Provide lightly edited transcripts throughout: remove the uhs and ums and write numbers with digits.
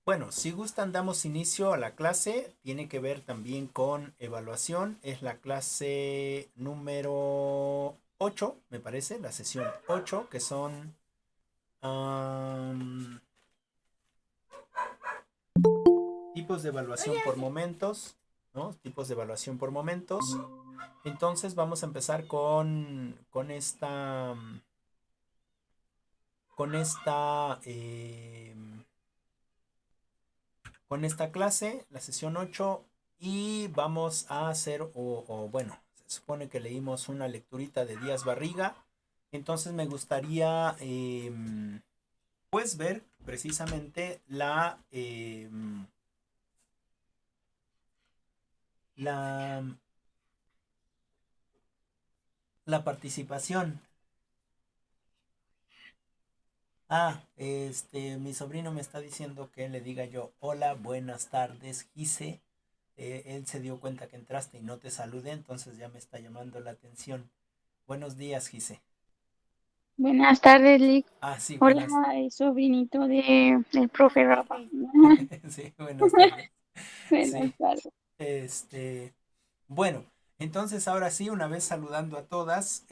Bueno, si gustan, damos inicio a la clase. Tiene que ver también con evaluación. Es la clase número 8, me parece, la sesión 8, que son am, tipos de evaluación por momentos, ¿no? Tipos de evaluación por momentos. Entonces vamos a empezar con esta, con esta clase, la sesión 8, y vamos a hacer, bueno, se supone que leímos una lecturita de Díaz Barriga, entonces me gustaría pues ver precisamente la, la participación. Mi sobrino me está diciendo que le diga yo, hola, buenas tardes, Gise. Él se dio cuenta que entraste y no te saludé, entonces ya me está llamando la atención. Buenos días, Gise. Buenas tardes, Lick. Sí, Hola, buenas. sobrinito del profe Rafa. Sí, buenas tardes. Buenas Sí, tardes. este, bueno, entonces ahora sí, una vez saludando a todas,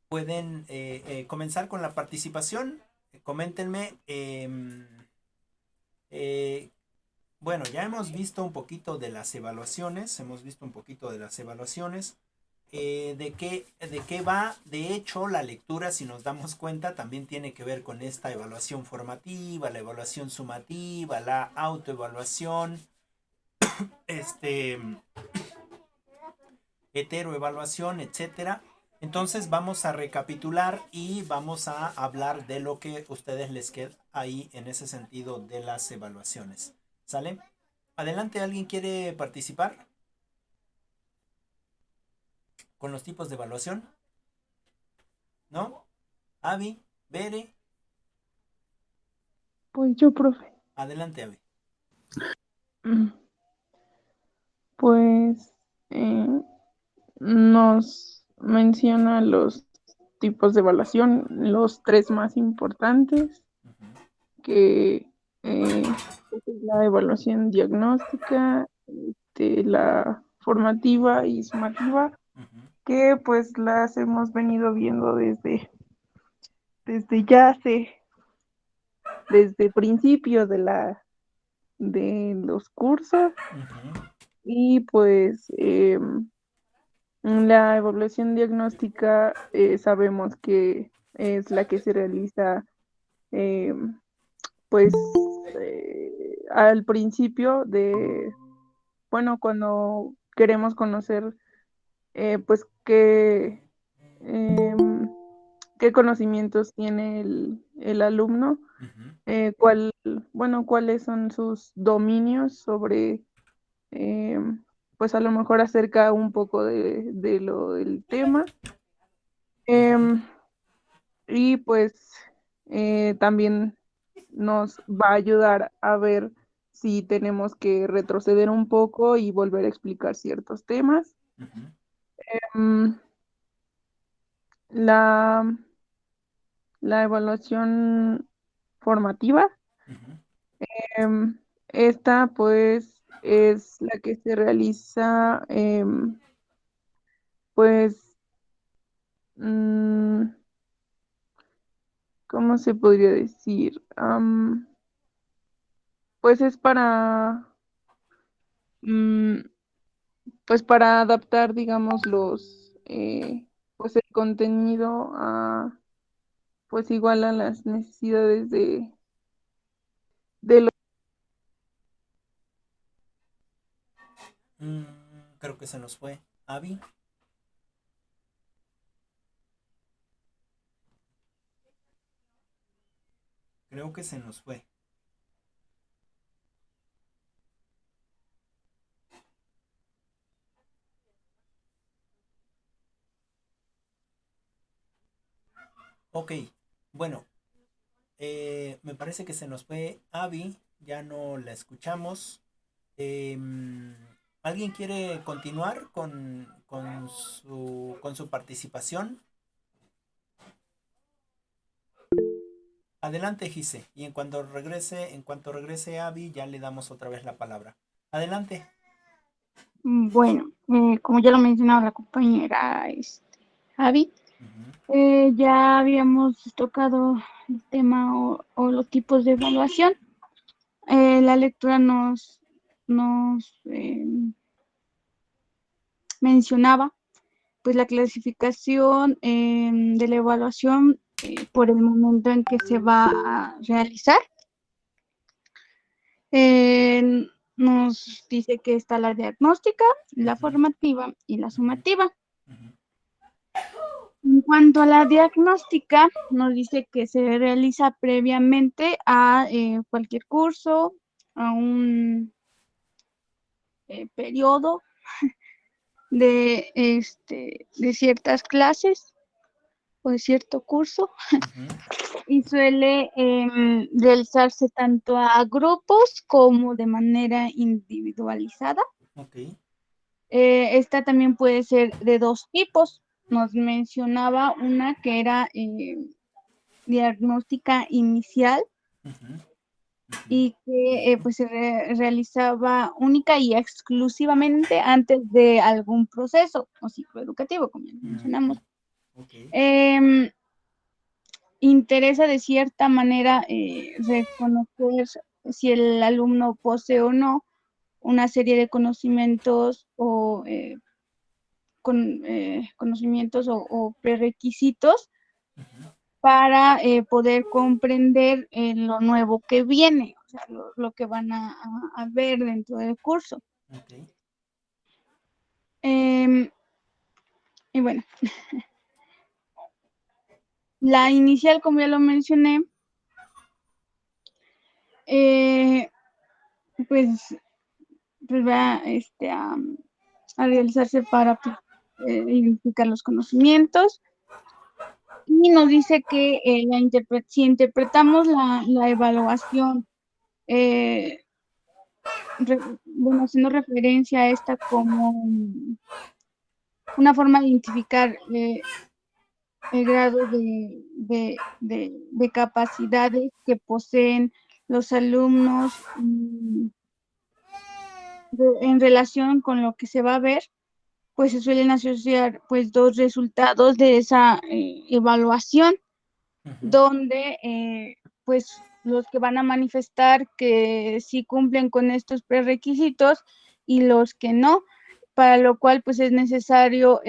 pueden comenzar con la participación. Coméntenme. Eh, bueno, ya hemos visto un poquito de las evaluaciones, de qué va. De hecho, la lectura, si nos damos cuenta, también tiene que ver con esta evaluación formativa, la evaluación sumativa, la autoevaluación, este, heteroevaluación, etcétera. Entonces vamos a recapitular y vamos a hablar de lo que ustedes les queda ahí en ese sentido de las evaluaciones. ¿Sale? Adelante, ¿alguien quiere participar con los tipos de evaluación? ¿No? Avi, Bere, Pues yo, profe. adelante, Avi. Mm, Pues eh, nos menciona los tipos de evaluación, los tres más importantes, Uh-huh, que pues, es la evaluación diagnóstica, la formativa y sumativa, uh-huh, que pues las hemos venido viendo desde ya desde principio de los cursos. uh-huh, Y pues la evaluación diagnóstica sabemos que es la que se realiza eh, al principio bueno, cuando queremos conocer pues em, qué conocimientos tiene el alumno, uh-huh, cuál, bueno, cuáles son sus dominios sobre eh, pues a lo mejor acerca un poco de lo del tema. uh-huh, Em, y pues también nos va a ayudar a ver si tenemos que retroceder un poco y volver a explicar ciertos temas. uh-huh, Em, la, la evaluación formativa, uh-huh, esta pues es la que se realiza pues mm, ¿cómo se podría decir? Pues es mm, pues para adaptar, digamos, pues el contenido pues igual a las necesidades de los. Mm, creo que se nos fue. Avi, creo que se nos fue. Ok, bueno, me parece que se nos fue Avi, ya no la escuchamos. Em, ¿Alguien quiere continuar con su participación? Adelante, Gise. Y en cuanto regrese Abby, ya le damos otra vez la palabra. Adelante. Bueno, como ya lo mencionaba la compañera Javi, ya habíamos tocado el tema o los tipos de evaluación. La lectura nos mencionaba pues la clasificación de la evaluación por el momento en que se va a realizar. Nos dice que está la diagnóstica, la formativa y la sumativa. En cuanto a la diagnóstica, nos dice que se realiza previamente a cualquier curso, a un periodo de ciertas clases o de cierto curso y suele realizarse tanto a grupos como de manera individualizada. Ok. Esta también puede ser de dos tipos. Nos mencionaba una que era diagnóstica inicial y que pues se realizaba única y exclusivamente antes de algún proceso o ciclo educativo, como ya mencionamos. Ok. Interesa de cierta manera reconocer si el alumno posee o no una serie de conocimientos o conocimientos o prerequisitos para poder comprender lo nuevo que viene, o sea, lo que van a ver dentro del curso. Ok. Y bueno, la inicial, como ya lo mencioné, pues va a realizarse para identificar los conocimientos. Y nos dice que si interpretamos la evaluación, bueno, haciendo referencia a esta como una forma de identificar el grado de capacidades que poseen los alumnos en relación con lo que se va a ver, pues se suelen asociar pues dos resultados de esa evaluación, donde pues los que van a manifestar que sí cumplen con estos prerequisitos y los que no, para lo cual pues es necesario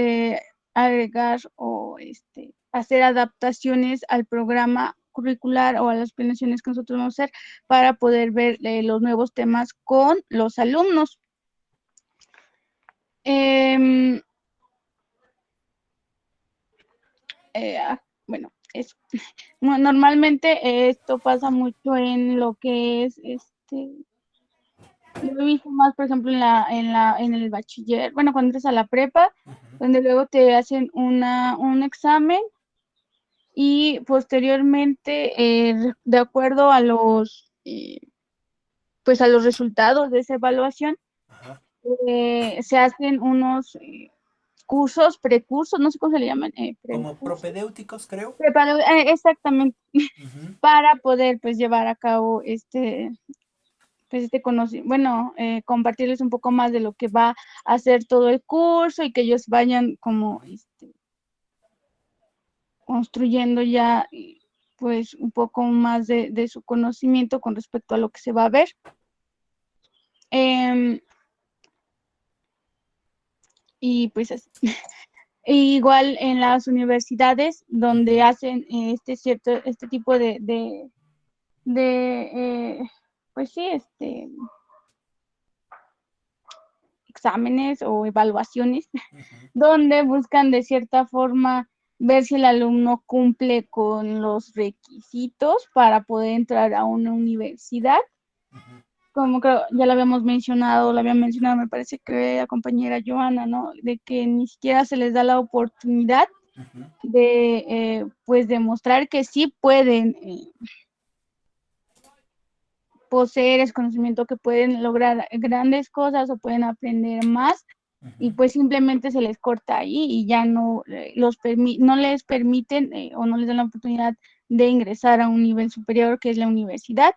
agregar o hacer adaptaciones al programa curricular o a las planeaciones que nosotros vamos a hacer para poder ver los nuevos temas con los alumnos. Bueno, normalmente esto pasa mucho en lo que es lo he visto más, por ejemplo, en el bachiller, bueno, cuando entras a la prepa, donde luego te hacen un examen y posteriormente, de acuerdo a pues a los resultados de esa evaluación, se hacen unos cursos, precursos, no sé cómo se le llaman, Como precursos. propedéuticos, creo. Exactamente, para poder pues llevar a cabo pues conocimiento, bueno, compartirles un poco más de lo que va a ser todo el curso y que ellos vayan como construyendo ya pues un poco más de su conocimiento con respecto a lo que se va a ver. Y pues así. Igual en las universidades donde hacen este tipo pues sí, exámenes o evaluaciones, donde buscan de cierta forma ver si el alumno cumple con los requisitos para poder entrar a una universidad. Como creo, ya lo habíamos mencionado, me parece que la compañera Joana, ¿no? De que ni siquiera se les da la oportunidad de, pues, demostrar que sí pueden poseer ese conocimiento, que pueden lograr grandes cosas o pueden aprender más, y pues simplemente se les corta ahí y ya no, no les permiten o no les dan la oportunidad de ingresar a un nivel superior que es la universidad.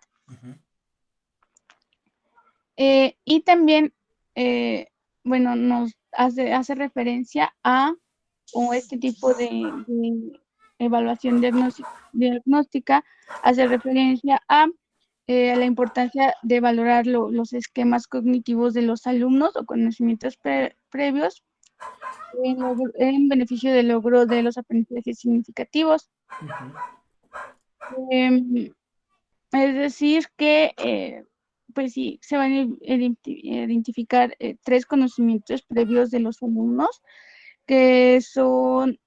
Y también, bueno, nos hace referencia a o este tipo de evaluación diagnóstica hace referencia a la importancia de valorar los esquemas cognitivos de los alumnos o conocimientos previos en beneficio del logro de los aprendizajes significativos. Es decir, que pues sí, se van a identificar 3 conocimientos previos de los alumnos, que son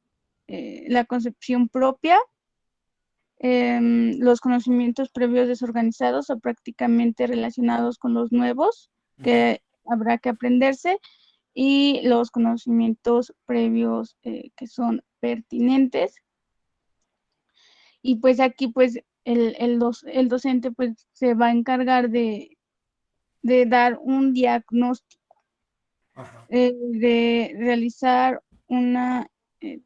la concepción propia, los conocimientos previos desorganizados o prácticamente relacionados con los nuevos que habrá que aprenderse, y los conocimientos previos que son pertinentes. Y pues aquí pues el docente pues se va a encargar de dar un diagnóstico, de realizar una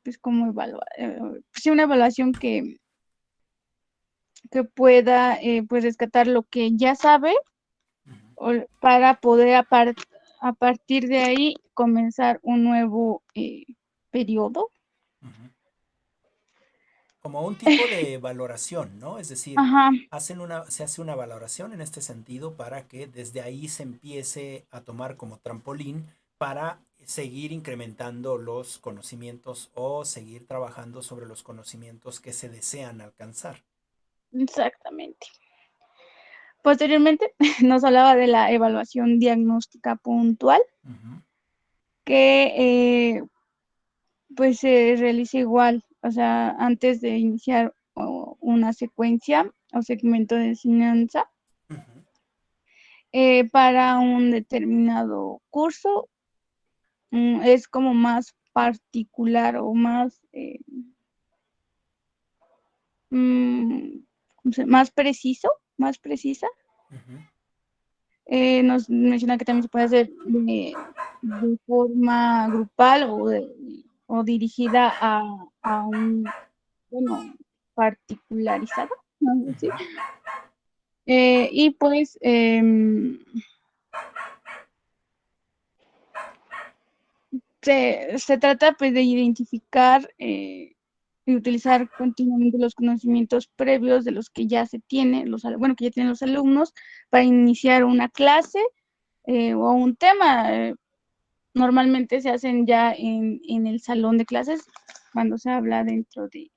pues como pues una evaluación que pueda pues rescatar lo que ya sabe para poder a partir de ahí comenzar un nuevo periodo. Como un tipo de valoración, ¿no? Es decir, Ajá, se hace una valoración en este sentido para que desde ahí se empiece a tomar como trampolín para seguir incrementando los conocimientos o seguir trabajando sobre los conocimientos que se desean alcanzar. exactamente. Posteriormente nos hablaba de la evaluación diagnóstica puntual, que pues se realiza igual, o sea, antes de iniciar una secuencia o segmento de enseñanza para un determinado curso. Es como más particular o más, más preciso, más precisa. Nos menciona que también se puede hacer de forma grupal o dirigida a un, bueno, particularizado, ¿no? ¿Sí? Y pues se trata pues de identificar y utilizar continuamente los conocimientos previos de los que ya se tienen, que ya tienen los alumnos para iniciar una clase o un tema. Normalmente se hacen ya en el salón de clases cuando se habla dentro de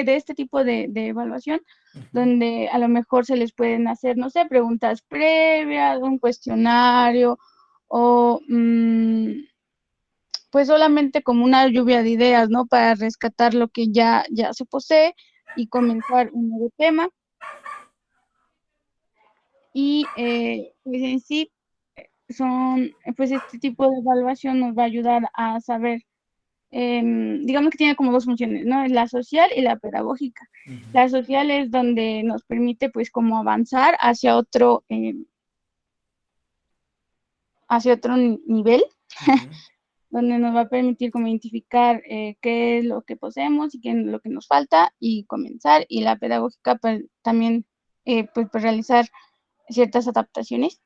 este tipo de evaluación, donde a lo mejor se les pueden hacer, no sé, preguntas previas, un cuestionario o pues solamente como una lluvia de ideas, ¿no? Para rescatar lo que ya se posee y comenzar un nuevo tema. Y pues en sí pues este tipo de evaluación nos va a ayudar a saber, digamos que tiene como 2 funciones, ¿no? La social y la pedagógica. La social es donde nos permite pues como avanzar hacia otro nivel, donde nos va a permitir como identificar qué es lo que poseemos y qué es lo que nos falta y comenzar. Y la pedagógica pues también pues realizar ciertas adaptaciones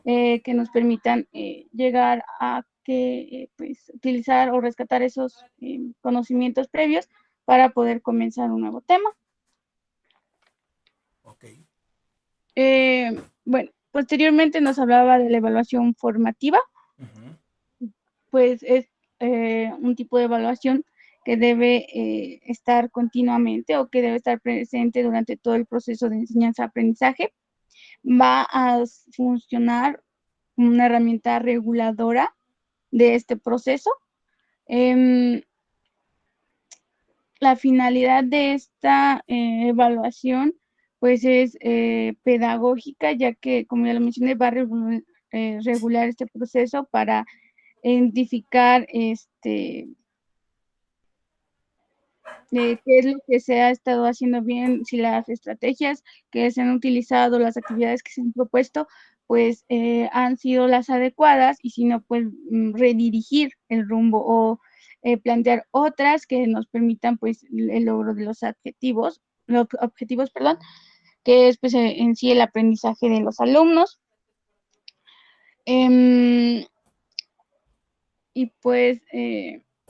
que nos permitan llegar a pues, utilizar o rescatar esos conocimientos previos para poder comenzar un nuevo tema. Okay. Bueno, posteriormente nos hablaba de la evaluación formativa, pues es un tipo de evaluación que debe estar continuamente o que debe estar presente durante todo el proceso de enseñanza-aprendizaje. Va a funcionar una herramienta reguladora de este proceso. La finalidad de esta evaluación pues es pedagógica, ya que, como ya lo mencioné, va a regular este proceso para identificar qué es lo que se ha estado haciendo bien, si las estrategias que se han utilizado, las actividades que se han propuesto, pues han sido las adecuadas, y si no, pues redirigir el rumbo o plantear otras que nos permitan pues el logro de los objetivos, perdón, que es pues en sí el aprendizaje de los alumnos. Em, y pues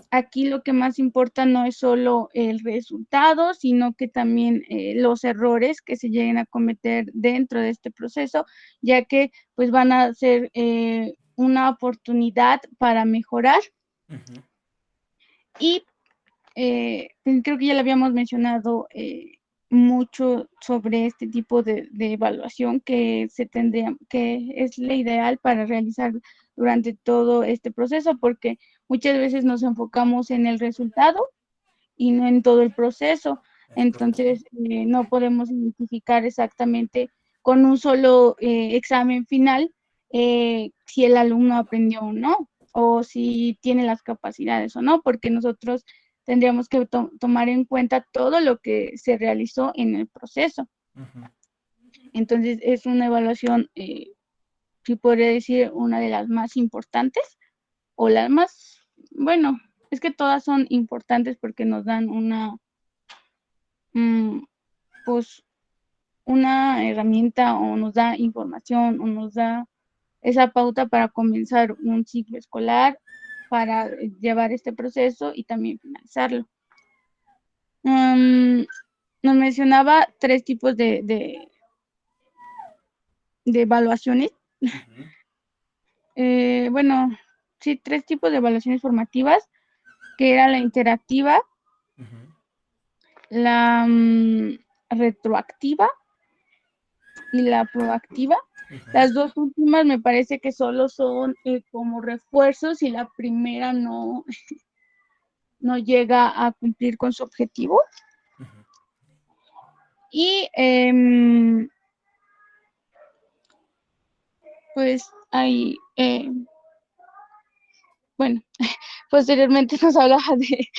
aquí lo que más importa no es solo el resultado, sino que también los errores que se lleguen a cometer dentro de este proceso, ya que pues van a ser una oportunidad para mejorar. Ujú. Y creo que ya le habíamos mencionado mucho sobre este tipo de evaluación que que es la ideal para realizar durante todo este proceso, porque muchas veces nos enfocamos en el resultado y no en todo el proceso. Es correcto. Entonces, no podemos identificar exactamente con un solo examen final si el alumno aprendió o no, o si tiene las capacidades o no, porque nosotros tendríamos que tomar en cuenta todo lo que se realizó en el proceso. Ujú. Entonces, es una evaluación, si podría decir, una de las más importantes o las más, bueno, es que todas son importantes porque nos dan pues una herramienta o nos da información o nos da esa pauta para comenzar un ciclo escolar, para llevar este proceso y también finalizarlo. Nos mencionaba tres tipos de evaluaciones. Ujú. Bueno, sí, tres tipos de evaluaciones formativas, que era la interactiva, Ujú. la retroactiva y la proactiva. Ujú. Las dos últimas me parece que solo son como refuerzos y la primera no llega a cumplir con su objetivo. Ujú. Y pues ahí, bueno, posteriormente nos hablaba de,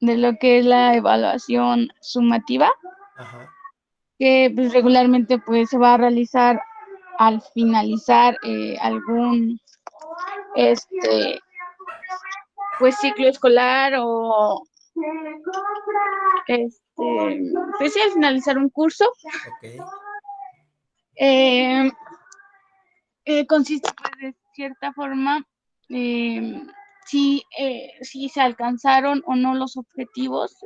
de lo que es la evaluación sumativa, Ajá. que pues, regularmente pues se va a realizar al finalizar algún este pues ciclo escolar o pues sí, al finalizar un curso. Ok. eh, Consiste pues, de cierta forma si se alcanzaron o no los objetivos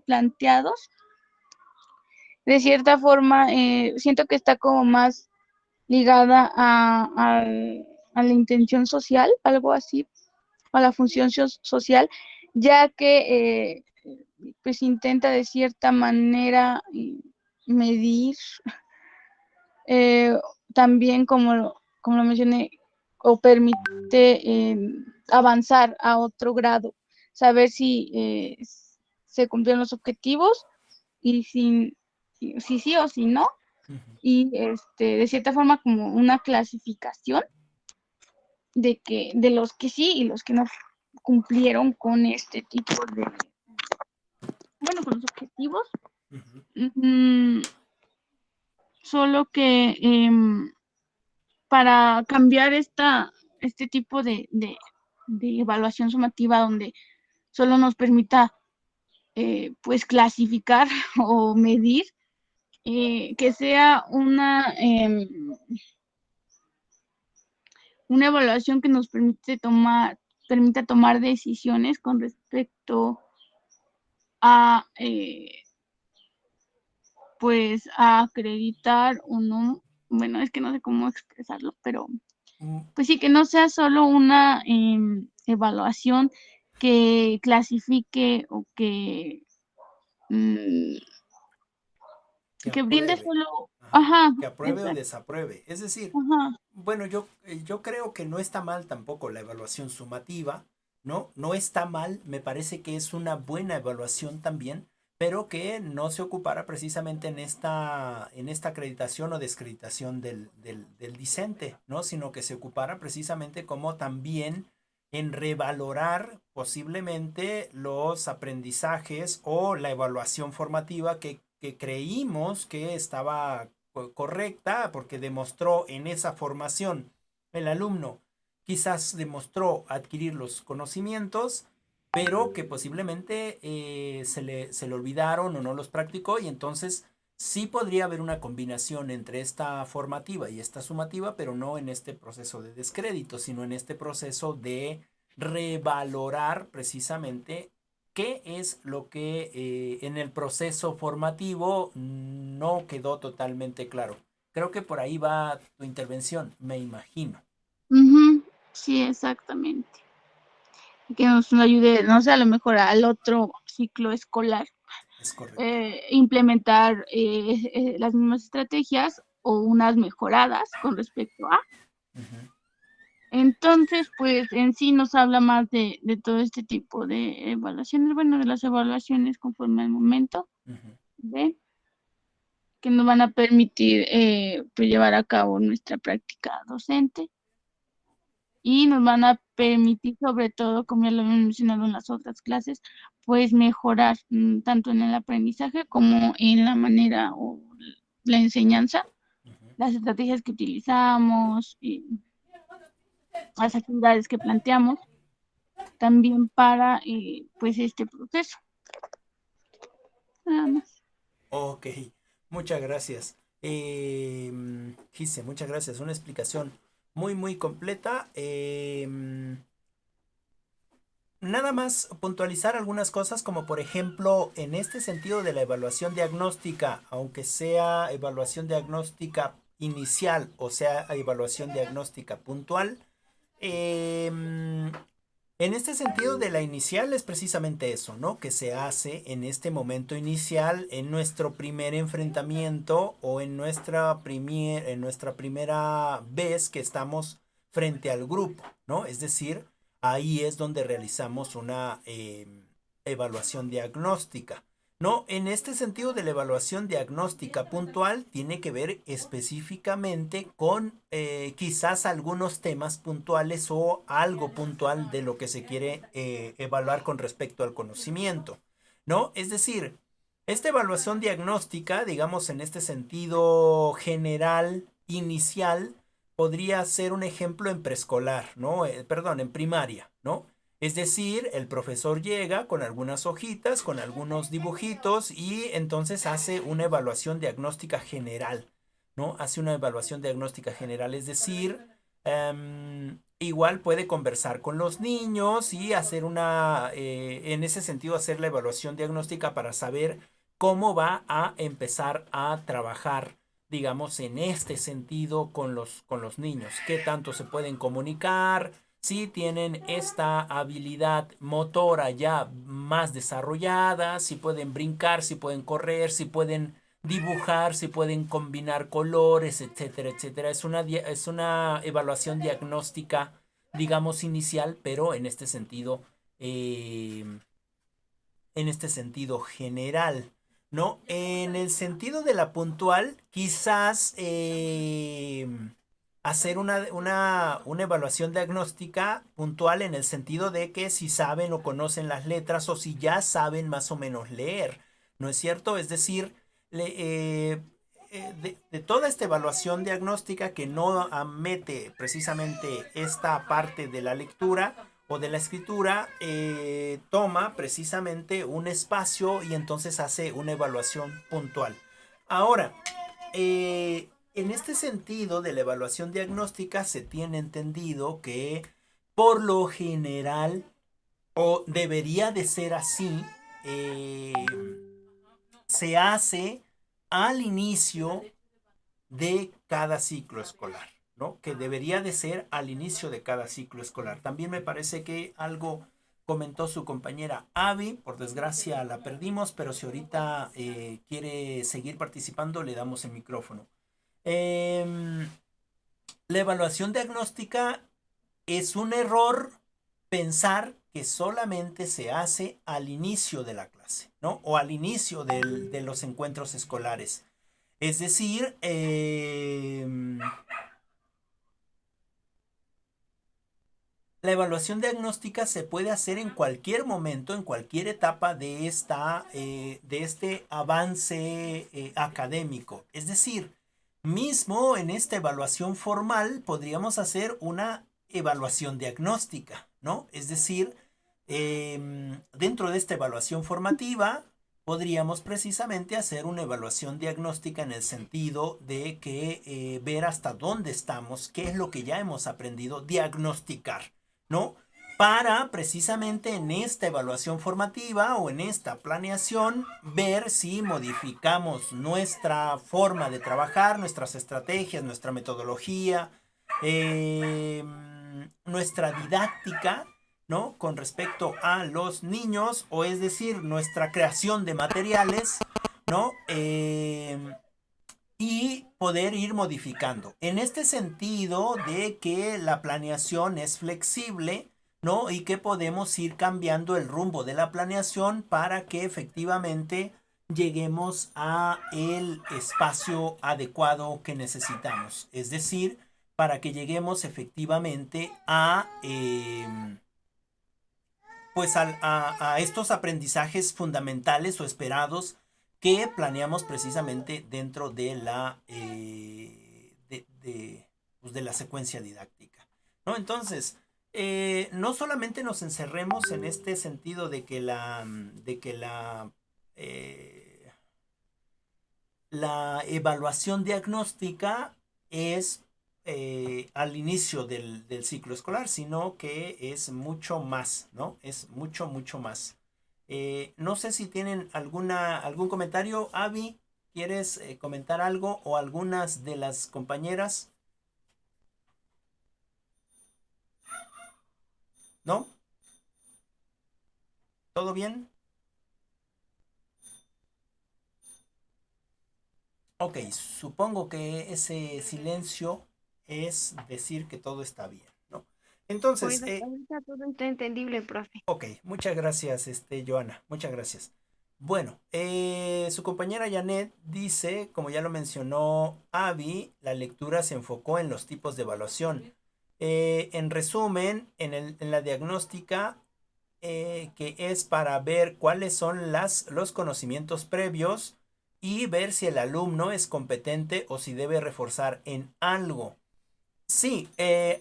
planteados. De cierta forma, siento que está como más ligada a la intención social, algo así, a la función social, ya que pues intenta de cierta manera medir eh, también como lo mencioné, o permite avanzar a otro grado, saber si se cumplieron los objetivos y si sí o si no, Ujú. y de cierta forma como una clasificación de los que sí y los que no cumplieron con este tipo bueno, con los objetivos. Ujú. Mm, Solo que para cambiar este tipo de evaluación sumativa donde solo nos permita pues clasificar o medir, que sea una evaluación que nos permita tomar decisiones con respecto a pues a acreditar o no, bueno, es que no sé cómo expresarlo, pero Mm. pues sí, que no sea solo una evaluación que clasifique o mm, Que que brinde apruebe. solo, Ajá. ajá, Que apruebe o exacto, desapruebe. Es decir, ajá, bueno, yo creo que no está mal tampoco la evaluación sumativa, ¿no? No está mal, me parece que es una buena evaluación también, pero que no se ocupara precisamente en esta acreditación o desacreditación del discente, ¿no? Sino que se ocupara precisamente como también en revalorar posiblemente los aprendizajes o la evaluación formativa que creímos que estaba correcta porque demostró en esa formación el alumno quizás demostró adquirir los conocimientos, pero que posiblemente se le olvidaron o no los practicó, y entonces sí podría haber una combinación entre esta formativa y esta sumativa, pero no en este proceso de descrédito, sino en este proceso de revalorar precisamente qué es lo que en el proceso formativo no quedó totalmente claro. Creo que por ahí va tu intervención, me imagino. Ujú, sí, exactamente. Y que nos ayude, no sé, a lo mejor al otro ciclo escolar, Es correcto. implementar las mismas estrategias o unas mejoradas con respecto a. Ujú, Entonces, pues en sí nos habla más de todo este tipo de evaluaciones, bueno, de las evaluaciones conforme al momento, ujú. de que nos van a permitir pues, llevar a cabo nuestra práctica docente y nos van a permitir, sobre todo, como ya lo hemos mencionado en las otras clases, pues mejorar tanto en el aprendizaje como en la manera o la enseñanza, Ujú. las estrategias que utilizamos, las actividades que planteamos, también para pues este proceso. Nada más. Ok, muchas gracias. Gise, muchas gracias. Una explicación muy, muy completa. Nada más puntualizar algunas cosas, como por ejemplo, en este sentido de la evaluación diagnóstica, aunque sea evaluación diagnóstica inicial o sea evaluación diagnóstica puntual, em, en este sentido de la inicial es precisamente eso, ¿no? Que se hace en este momento inicial, en nuestro primer enfrentamiento o en nuestra primera vez que estamos frente al grupo, ¿no? Es decir, ahí es donde realizamos una evaluación diagnóstica. No, en este sentido de la evaluación diagnóstica puntual tiene que ver específicamente con quizás algunos temas puntuales o algo puntual de lo que se quiere evaluar con respecto al conocimiento, ¿no? Es decir, esta evaluación diagnóstica, digamos en este sentido general, inicial, podría ser un ejemplo en preescolar, ¿no? Perdón, en primaria, ¿no? Es decir, el profesor llega con algunas hojitas, con algunos dibujitos y entonces hace una evaluación diagnóstica general, ¿no? Hace una evaluación diagnóstica general, es decir, igual puede conversar con los niños y hacer en ese sentido, hacer la evaluación diagnóstica para saber cómo va a empezar a trabajar, digamos, en este sentido con los niños, qué tanto se pueden comunicar, si tienen esta habilidad motora ya más desarrollada, si pueden brincar, si pueden correr, si pueden dibujar, si pueden combinar colores, etcétera, etcétera. Es una evaluación diagnóstica, digamos, inicial, pero en este sentido general, ¿no? En el sentido de la puntual, quizás hacer una evaluación diagnóstica puntual en el sentido de que si saben o conocen las letras o si ya saben más o menos leer, ¿no es cierto? Es decir, de toda esta evaluación diagnóstica que no mete precisamente esta parte de la lectura o de la escritura, toma precisamente un espacio y entonces hace una evaluación puntual. Ahora, en este sentido de la evaluación diagnóstica se tiene entendido que por lo general, o debería de ser así, eh, se hace al inicio de cada ciclo escolar, ¿no? Que debería de ser al inicio de cada ciclo escolar. También me parece que algo comentó su compañera Abby, por desgracia la perdimos, pero si ahorita quiere seguir participando, le damos el micrófono. Eh, la evaluación diagnóstica es un error pensar que solamente se hace al inicio de la clase, ¿no? O al inicio de los encuentros escolares. Es decir, la evaluación diagnóstica se puede hacer en cualquier momento, en cualquier etapa de este avance académico. Es decir, mismo en esta evaluación formal podríamos hacer una evaluación diagnóstica, ¿no? Es decir, dentro de esta evaluación formativa podríamos precisamente hacer una evaluación diagnóstica en el sentido de que ver hasta dónde estamos, qué es lo que ya hemos aprendido, diagnosticar, ¿no? Para precisamente en esta evaluación formativa o en esta planeación ver si modificamos nuestra forma de trabajar, nuestras estrategias, nuestra metodología, nuestra didáctica, ¿no? Con respecto a los niños, o es decir, nuestra creación de materiales, ¿no? Y poder ir modificando. En este sentido de que la planeación es flexible, ¿no? Y que podemos ir cambiando el rumbo de la planeación para que efectivamente lleguemos a el espacio adecuado que necesitamos. Es decir, para que lleguemos efectivamente a pues a estos aprendizajes fundamentales o esperados que planeamos precisamente dentro de la pues de la secuencia didáctica, ¿no? Entonces, no solamente nos encerremos en este sentido de que la evaluación diagnóstica es al inicio del ciclo escolar, sino que es mucho más, ¿no? Es mucho, mucho más. No sé si tienen algún comentario. Avi, ¿quieres comentar algo? O algunas de las compañeras. ¿No? ¿Todo bien? Ok, supongo que ese silencio es decir que todo está bien, ¿no? Entonces, Pues hasta ahorita todo está entendible, profe. ok, muchas gracias, Joana, muchas gracias. Bueno, su compañera Janet dice, como ya lo mencionó Avi, la lectura se enfocó en los tipos de evaluación. En resumen, en la diagnóstica, que es para ver cuáles son los conocimientos previos y ver si el alumno es competente o si debe reforzar en algo. Sí,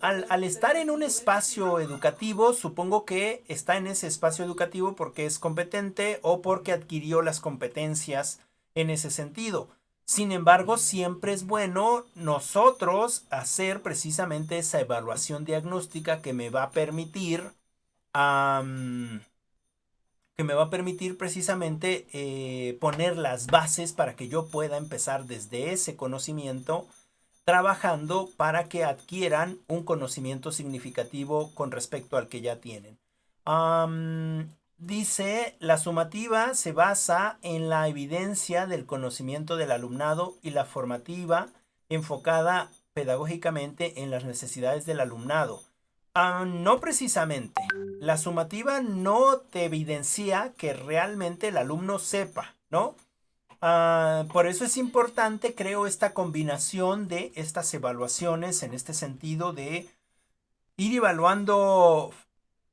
al estar en un espacio educativo, supongo que está en ese espacio educativo porque es competente o porque adquirió las competencias en ese sentido. Sin embargo, siempre es bueno nosotros hacer precisamente esa evaluación diagnóstica que me va a permitir, precisamente poner las bases para que yo pueda empezar desde ese conocimiento trabajando para que adquieran un conocimiento significativo con respecto al que ya tienen. Dice, la sumativa se basa en la evidencia del conocimiento del alumnado y la formativa enfocada pedagógicamente en las necesidades del alumnado. No precisamente. La sumativa no te evidencia que realmente el alumno sepa, ¿no? Por eso es importante, creo, esta combinación de estas evaluaciones en este sentido de ir evaluando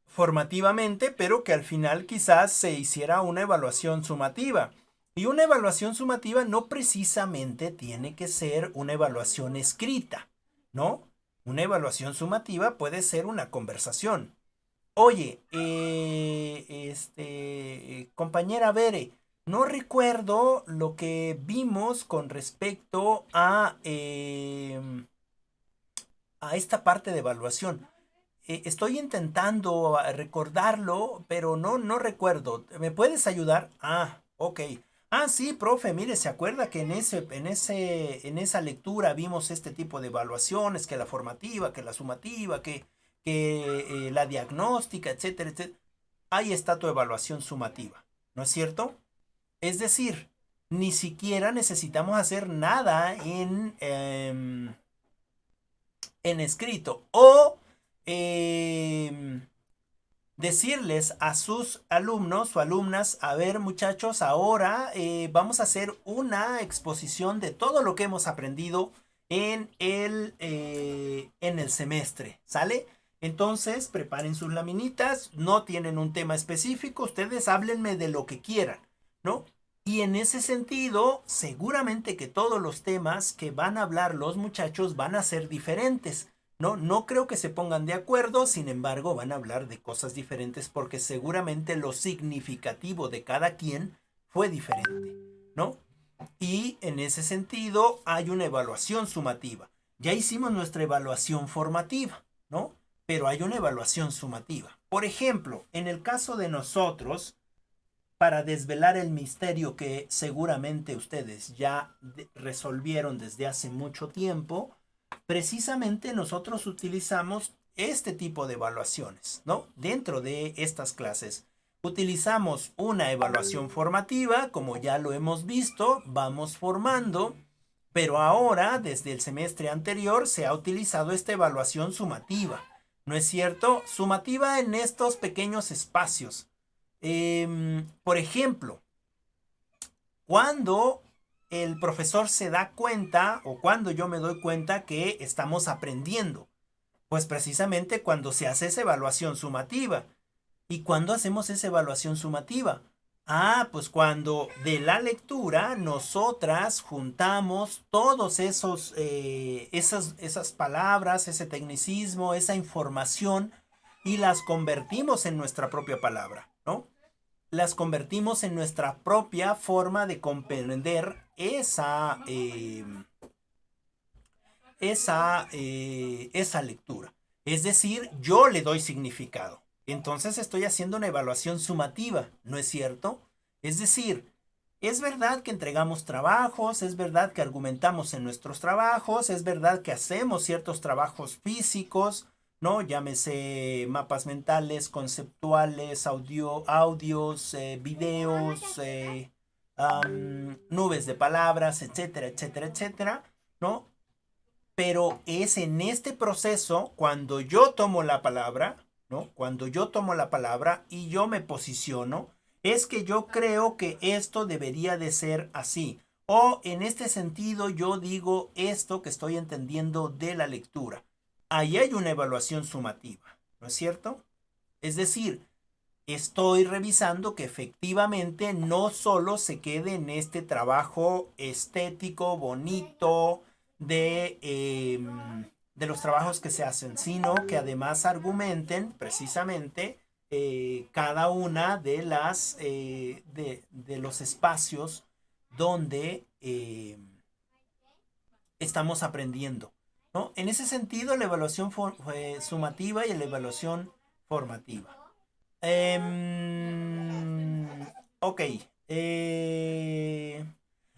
formativamente, pero que al final quizás se hiciera una evaluación sumativa. Y una evaluación sumativa no precisamente tiene que ser una evaluación escrita, ¿no? Una evaluación sumativa puede ser una conversación. Oye, compañera Bere, no recuerdo lo que vimos con respecto a esta parte de evaluación. Estoy intentando recordarlo, pero no recuerdo. ¿Me puedes ayudar? Ok. Sí, profe, mire, ¿se acuerda que en esa lectura vimos este tipo de evaluaciones, que la formativa, que la sumativa, que la diagnóstica, etcétera, etcétera? Ahí está tu evaluación sumativa, ¿no es cierto? Es decir, ni siquiera necesitamos hacer nada en escrito o decirles a sus alumnos o alumnas, a ver muchachos, ahora vamos a hacer una exposición de todo lo que hemos aprendido en el semestre, ¿sale? Entonces, preparen sus laminitas, no tienen un tema específico, ustedes háblenme de lo que quieran, ¿no? Y en ese sentido, seguramente que todos los temas que van a hablar los muchachos van a ser diferentes. No, no creo que se pongan de acuerdo, sin embargo van a hablar de cosas diferentes porque seguramente lo significativo de cada quien fue diferente, ¿no? Y en ese sentido hay una evaluación sumativa. Ya hicimos nuestra evaluación formativa, ¿no? Pero hay una evaluación sumativa. Por ejemplo, en el caso de nosotros, para desvelar el misterio que seguramente ustedes ya resolvieron desde hace mucho tiempo, precisamente nosotros utilizamos este tipo de evaluaciones, ¿no? Dentro de estas clases. Utilizamos una evaluación formativa, como ya lo hemos visto, vamos formando, pero ahora, desde el semestre anterior, se ha utilizado esta evaluación sumativa. ¿No es cierto? Sumativa en estos pequeños espacios. Por ejemplo, cuando el profesor se da cuenta o cuando yo me doy cuenta que estamos aprendiendo, pues precisamente cuando se hace esa evaluación sumativa. ¿Y cuándo hacemos esa evaluación sumativa? Ah, pues cuando de la lectura nosotras juntamos todos esas palabras, ese tecnicismo, esa información y las convertimos en nuestra propia palabra, ¿no? Las convertimos en nuestra propia forma de comprender esa lectura. Es decir, yo le doy significado. Entonces estoy haciendo una evaluación sumativa, ¿no es cierto? Es decir, es verdad que entregamos trabajos, es verdad que argumentamos en nuestros trabajos, es verdad que hacemos ciertos trabajos físicos, ¿no? Llámese mapas mentales, conceptuales, audios, videos, nubes de palabras, etcétera, etcétera, etcétera, ¿no? Pero es en este proceso cuando yo tomo la palabra, ¿no? Cuando yo tomo la palabra y yo me posiciono, es que yo creo que esto debería de ser así. O en este sentido yo digo esto que estoy entendiendo de la lectura. Ahí hay una evaluación sumativa, ¿no es cierto? Es decir, estoy revisando que efectivamente no solo se quede en este trabajo estético, bonito, de los trabajos que se hacen, sino que además argumenten precisamente cada una de de los espacios donde estamos aprendiendo, ¿no? En ese sentido, la evaluación sumativa y la evaluación formativa. Ok.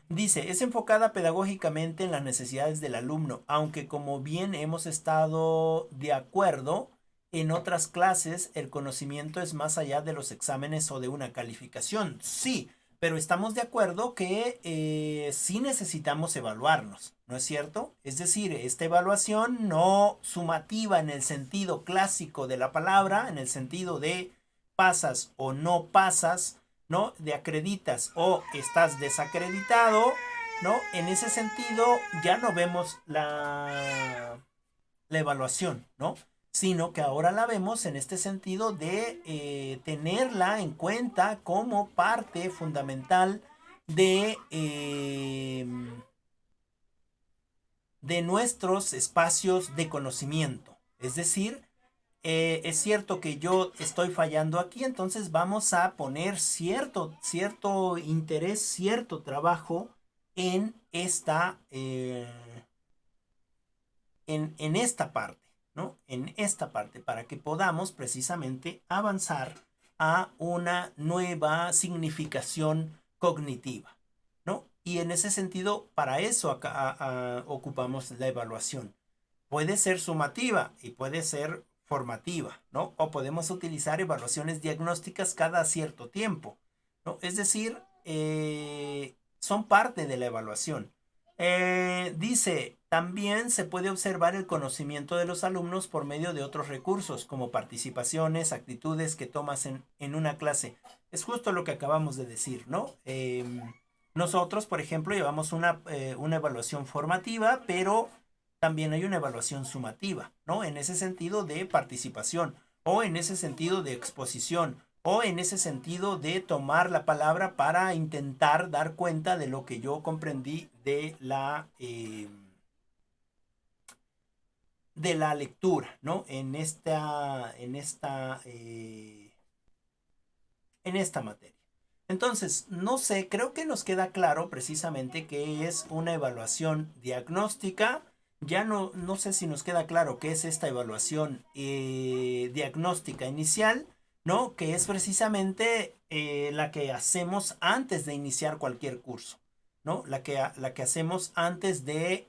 Dice, es enfocada pedagógicamente en las necesidades del alumno, aunque como bien hemos estado de acuerdo, en otras clases el conocimiento es más allá de los exámenes o de una calificación. Sí, pero estamos de acuerdo que sí necesitamos evaluarnos, ¿no es cierto? Es decir, esta evaluación no sumativa en el sentido clásico de la palabra, en el sentido de pasas o no pasas, ¿no? De acreditas o estás desacreditado, ¿no? En ese sentido ya no vemos la evaluación, ¿no? Sino que ahora la vemos en este sentido de tenerla en cuenta como parte fundamental de nuestros espacios de conocimiento. Es decir, es cierto que yo estoy fallando aquí, entonces vamos a poner cierto interés, cierto trabajo en en esta parte, ¿no? En esta parte, para que podamos precisamente avanzar a una nueva significación cognitiva, ¿no? Y en ese sentido, para eso acá ocupamos la evaluación. Puede ser sumativa y puede ser formativa, ¿no? O podemos utilizar evaluaciones diagnósticas cada cierto tiempo, ¿no? Es decir, son parte de la evaluación. Dice, también se puede observar el conocimiento de los alumnos por medio de otros recursos, como participaciones, actitudes que tomas en una clase. Es justo lo que acabamos de decir, ¿no? Nosotros, por ejemplo, llevamos una evaluación formativa, pero también hay una evaluación sumativa, ¿no? En ese sentido de participación o en ese sentido de exposición o en ese sentido de tomar la palabra para intentar dar cuenta de lo que yo comprendí de de la lectura, ¿no? En esta materia. Entonces, no sé, creo que nos queda claro precisamente que es una evaluación diagnóstica. Ya no sé si nos queda claro qué es esta evaluación diagnóstica inicial, ¿no? Que es precisamente la que hacemos antes de iniciar cualquier curso, ¿no? La que hacemos antes de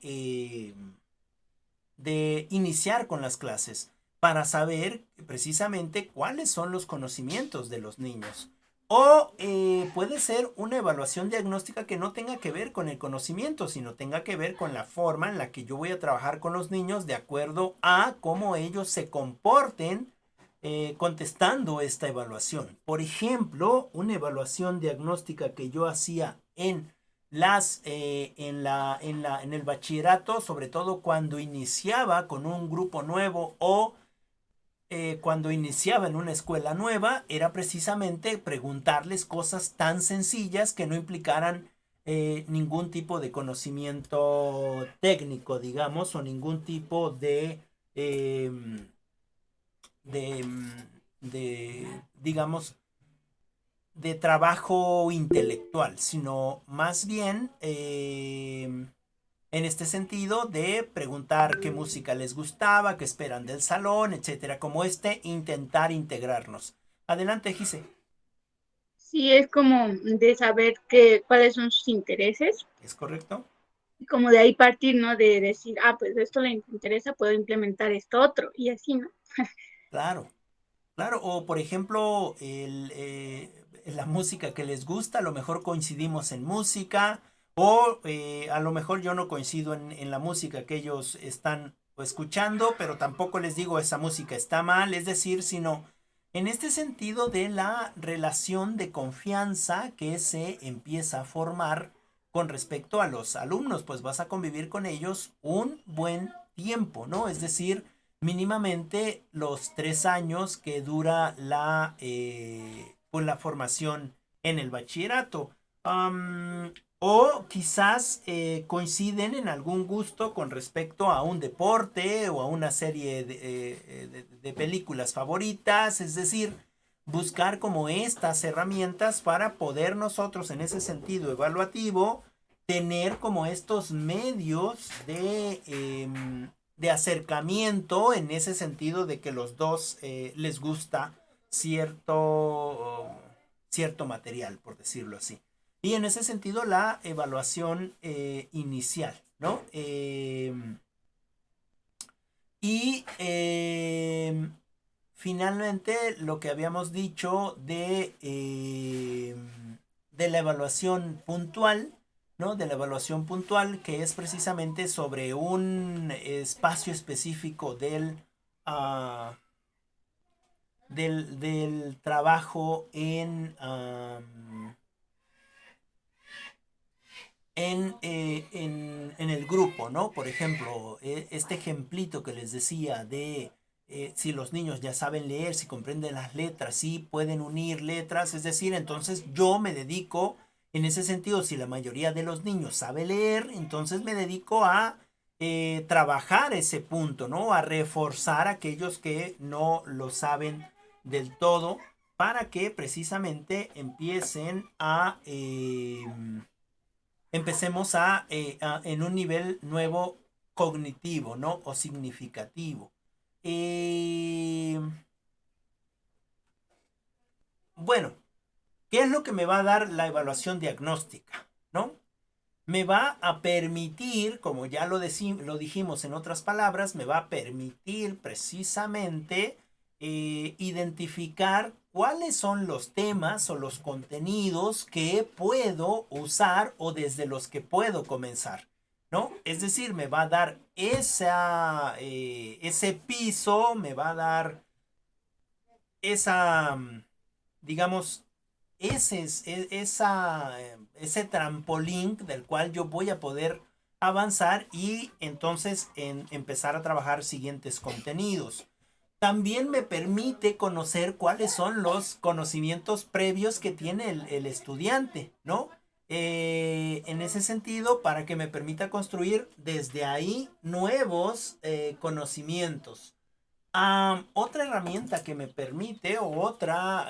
iniciar con las clases para saber precisamente cuáles son los conocimientos de los niños. O puede ser una evaluación diagnóstica que no tenga que ver con el conocimiento, sino tenga que ver con la forma en la que yo voy a trabajar con los niños de acuerdo a cómo ellos se comporten contestando esta evaluación. Por ejemplo, una evaluación diagnóstica que yo hacía en el bachillerato, sobre todo cuando iniciaba con un grupo nuevo o cuando iniciaba en una escuela nueva, era precisamente preguntarles cosas tan sencillas que no implicaran ningún tipo de conocimiento técnico, digamos, o ningún tipo eh, digamos, de trabajo intelectual, sino más bien en este sentido de preguntar qué música les gustaba, qué esperan del salón, etcétera, como intentar integrarnos. Adelante, Gise. Sí, es como de saber cuáles son sus intereses, ¿Es correcto? y como de ahí partir, ¿no? De decir, pues esto le interesa, puedo implementar esto otro, y así, ¿no? Claro, claro. O por ejemplo, la música que les gusta, a lo mejor coincidimos en música, o a lo mejor yo no coincido en la música que ellos están escuchando, pero tampoco les digo esa música está mal, es decir, sino en este sentido de la relación de confianza que se empieza a formar con respecto a los alumnos, pues vas a convivir con ellos un buen tiempo, ¿no? Es decir, mínimamente los 3 años que dura pues la formación en el bachillerato. O quizás coinciden en algún gusto con respecto a un deporte o a una serie de películas favoritas, es decir, buscar como estas herramientas para poder nosotros en ese sentido evaluativo tener como estos medios de acercamiento en ese sentido de que los dos les gusta cierto material, por decirlo así. Y en ese sentido la evaluación inicial, ¿no? Finalmente lo que habíamos dicho de la evaluación puntual, ¿no? De la evaluación puntual que es precisamente sobre un espacio específico del trabajo en el grupo, ¿no? Por ejemplo, este ejemplito que les decía de si los niños ya saben leer, si comprenden las letras, si pueden unir letras, es decir, entonces yo me dedico, en ese sentido, si la mayoría de los niños sabe leer, entonces me dedico a trabajar ese punto, ¿no? A reforzar a aquellos que no lo saben del todo para que precisamente empecemos en un nivel nuevo cognitivo, ¿no? O significativo. Bueno, ¿qué es lo que me va a dar la evaluación diagnóstica? ¿No? Me va a permitir, como ya lo dijimos en otras palabras, me va a permitir precisamente identificar cuáles son los temas o los contenidos que puedo usar o desde los que puedo comenzar, ¿no? Es decir, me va a dar ese piso, me va a dar esa, digamos, ese trampolín del cual yo voy a poder avanzar y entonces empezar a trabajar siguientes contenidos. También me permite conocer cuáles son los conocimientos previos que tiene el estudiante, ¿no? en ese sentido para que me permita construir desde ahí nuevos conocimientos. Otra herramienta que me permite o otra,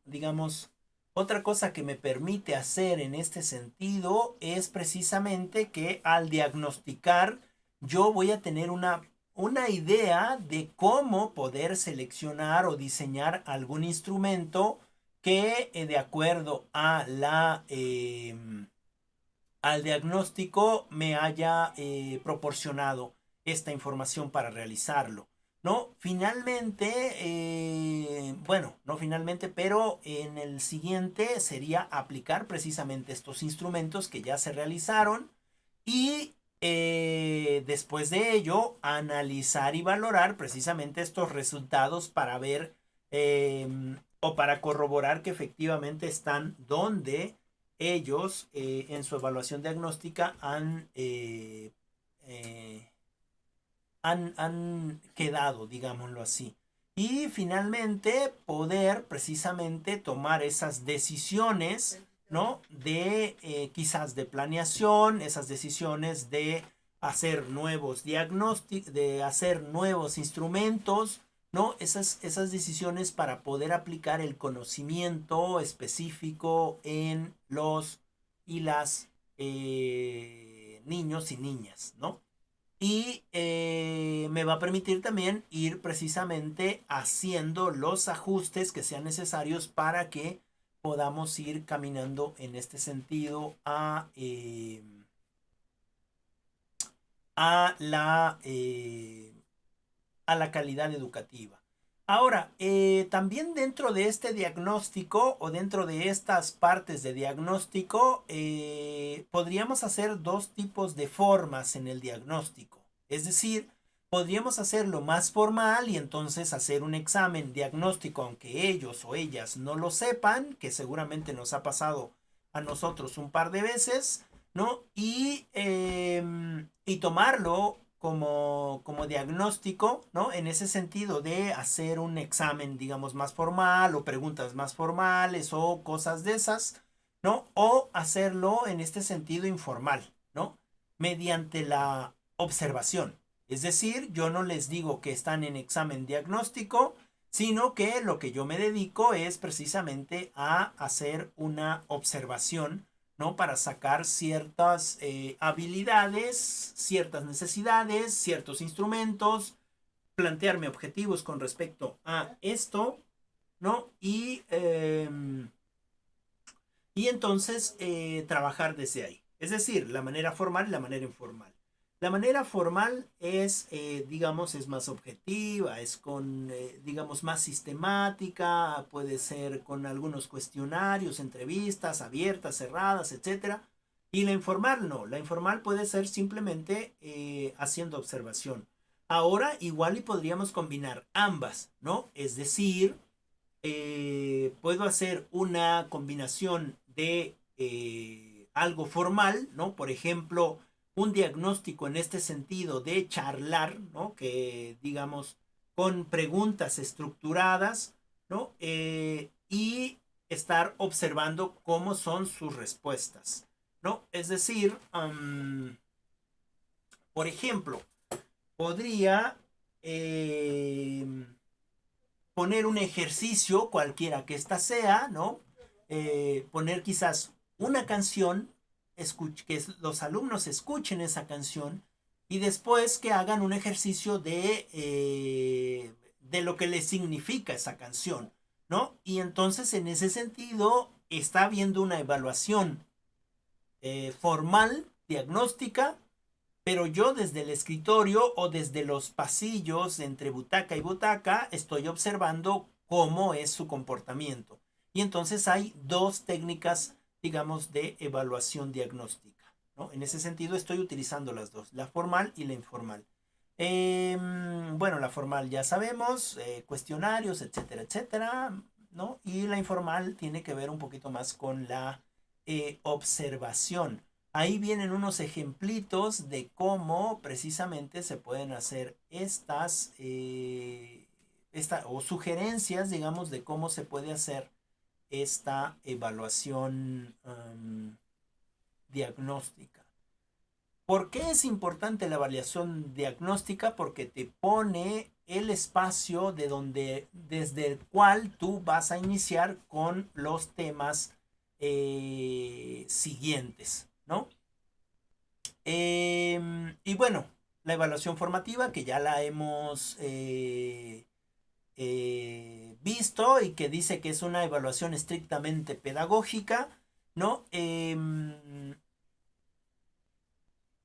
digamos, otra cosa que me permite hacer en este sentido es precisamente que al diagnosticar yo voy a tener una idea de cómo poder seleccionar o diseñar algún instrumento que de acuerdo a al diagnóstico me haya proporcionado esta información para realizarlo. ¿No? Finalmente, bueno, no finalmente, pero en el siguiente sería aplicar precisamente estos instrumentos que ya se realizaron y después de ello analizar y valorar precisamente estos resultados para ver o para corroborar que efectivamente están donde ellos en su evaluación diagnóstica han quedado, digámoslo así. Y finalmente poder precisamente tomar esas decisiones, ¿no? De quizás de planeación, esas decisiones de hacer nuevos diagnósticos, de hacer nuevos instrumentos, ¿no? Esas decisiones para poder aplicar el conocimiento específico en los y las niños y niñas, ¿no? Y me va a permitir también ir precisamente haciendo los ajustes que sean necesarios para que podamos ir caminando en este sentido a la, eh, a la calidad educativa. Ahora, también dentro de este diagnóstico o dentro de estas partes de diagnóstico, podríamos hacer dos tipos de formas en el diagnóstico. Es decir, podríamos hacerlo más formal y entonces hacer un examen diagnóstico, aunque ellos o ellas no lo sepan, que seguramente nos ha pasado a nosotros un par de veces, ¿no? Y tomarlo como diagnóstico, ¿no? En ese sentido de hacer un examen, digamos, más formal o preguntas más formales o cosas de esas, ¿no? O hacerlo en este sentido informal, ¿no? Mediante la observación. Es decir, yo no les digo que están en examen diagnóstico, sino que lo que yo me dedico es precisamente a hacer una observación, ¿no? Para sacar ciertas habilidades, ciertas necesidades, ciertos instrumentos, plantearme objetivos con respecto a esto, ¿no? Y entonces trabajar desde ahí. Es decir, la manera formal y la manera informal. La manera formal es, digamos, es más objetiva, es con, digamos, más sistemática, puede ser con algunos cuestionarios, entrevistas abiertas, cerradas, etcétera. Y la informal no, la informal puede ser simplemente haciendo observación. Ahora igual y podríamos combinar ambas, ¿no? Es decir, puedo hacer una combinación de algo formal, ¿no? Por ejemplo, un diagnóstico en este sentido de charlar, ¿no? Que digamos con preguntas estructuradas, ¿no? Y estar observando cómo son sus respuestas, ¿no? Es decir, por ejemplo, podría poner un ejercicio, cualquiera que ésta sea, ¿no? Poner quizás una canción, que los alumnos escuchen esa canción y después que hagan un ejercicio de lo que les significa esa canción, ¿no? Y entonces en ese sentido está habiendo una evaluación formal, diagnóstica, pero yo desde el escritorio o desde los pasillos entre butaca y butaca estoy observando cómo es su comportamiento. Y entonces hay dos técnicas, digamos, de evaluación diagnóstica, ¿no? En ese sentido estoy utilizando las dos, la formal y la informal. Bueno, la formal ya sabemos, cuestionarios, etcétera, etcétera, ¿no? Y la informal tiene que ver un poquito más con la observación. Ahí vienen unos ejemplitos de cómo precisamente se pueden hacer o sugerencias, digamos, de cómo se puede hacer esta evaluación diagnóstica. ¿Por qué es importante la evaluación diagnóstica? Porque te pone el espacio desde el cual tú vas a iniciar con los temas siguientes, ¿no? Y bueno, la evaluación formativa que ya la hemos visto y que dice que es una evaluación estrictamente pedagógica, ¿no?